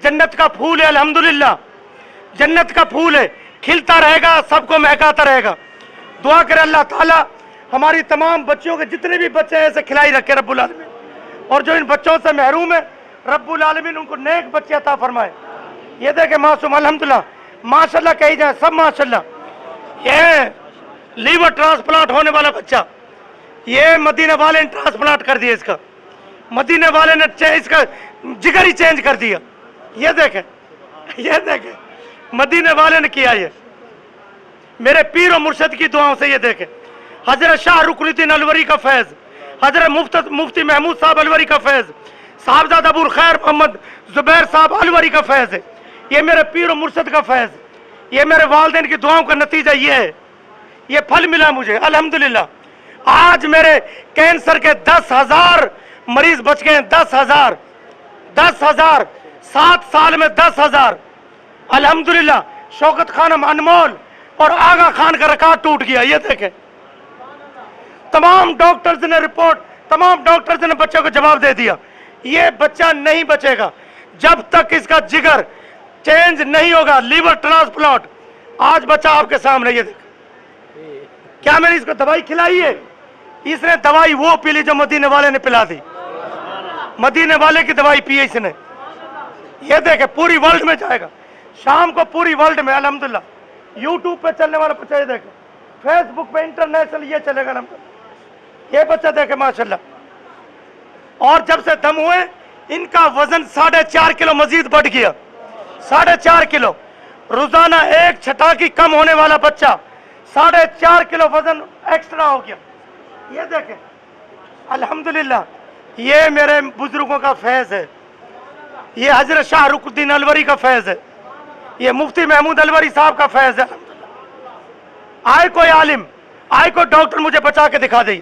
जन्नत का फूल है, अल्हम्दुलिल्लाह जन्नत का फूल है, खिलता रहेगा, सबको महकाता रहेगा। दुआ करे अल्लाह ताला हमारी तमाम बच्चियों के जितने भी बच्चे हैं ऐसे खिलाई रखे रब्बुल आलमीन, और जो इन बच्चों से महरूम है रब्बुल आलमीन उनको नेक बच्चे अता फरमाए। ये देखे मासूम अल्हम्दुलिल्लाह माशाल्लाह कही जाए सब माशाल्लाह। ये लीवर ट्रांसप्लांट होने वाला बच्चा, ये मदीने वाले ने ट्रांसप्लांट कर दिया इसका, मदीने वाले ने इसका जिगर ही चेंज कर दिया। ये देखे मदीने वाले ने किया। ये मेरे पीर और मुर्शद की दुआओं से ये देखे हजरत शाह रुकनुद्दीन अलवरी का फैज, हजरत मुफ्ती महमूद साहब अलवरी का फैज, साहबजादा अबुल खैर मोहम्मद जुबैर साहब अलवरी का फैज है। ये मेरे पीर और मुर्शद का फैज, ये मेरे वालिदैन की दुआओं का नतीजा ये है, ये फल मिला मुझे अल्हम्दुलिल्लाह। आज मेरे कैंसर के 10,000 मरीज बच गए। 10,000 7 साल में 10,000 अल्हम्दुलिल्लाह। शौकत खान अनमोल और आगा खान का रिकॉर्ड टूट गया। ये देखें तमाम डॉक्टर्स ने रिपोर्ट, तमाम डॉक्टर्स ने बच्चों को जवाब दे दिया ये बच्चा नहीं बचेगा जब तक इसका जिगर चेंज नहीं होगा, लीवर ट्रांसप्लांट। आज बच्चा आपके सामने। ये देख क्या मैंने इसको दवाई खिलाई है, इसने दवाई वो पी ली जो मदीने वाले ने पिला दी, मदीने वाले की दवाई पी है इसने। ये देखे पूरी वर्ल्ड में जाएगा, शाम को पूरी वर्ल्ड में अल्हम्दुलिल्लाह। यूट्यूब पे चलने वाला बच्चा ये देखे, फेसबुक पे इंटरनेशनल ये चलेगा अल्हम्दुलिल्लाह। ये बच्चा देखे माशाल्लाह। और जब से दम हुए इनका वजन 4.5 किलो मजीद बढ़ गया। 4.5 किलो रोजाना एक छटाकी कम होने वाला बच्चा 4.5 किलो वजन एक्स्ट्रा हो गया। ये देखें अल्हम्दुलिल्लाह। ये मेरे बुजुर्गों का फैज है, ये हजरत शाह रुकनुद्दीन अलवरी का फैज है, ये मुफ्ती महमूद अलवरी साहब का फैज है। आए कोई आलिम, आए कोई डॉक्टर मुझे बचा के दिखा दे।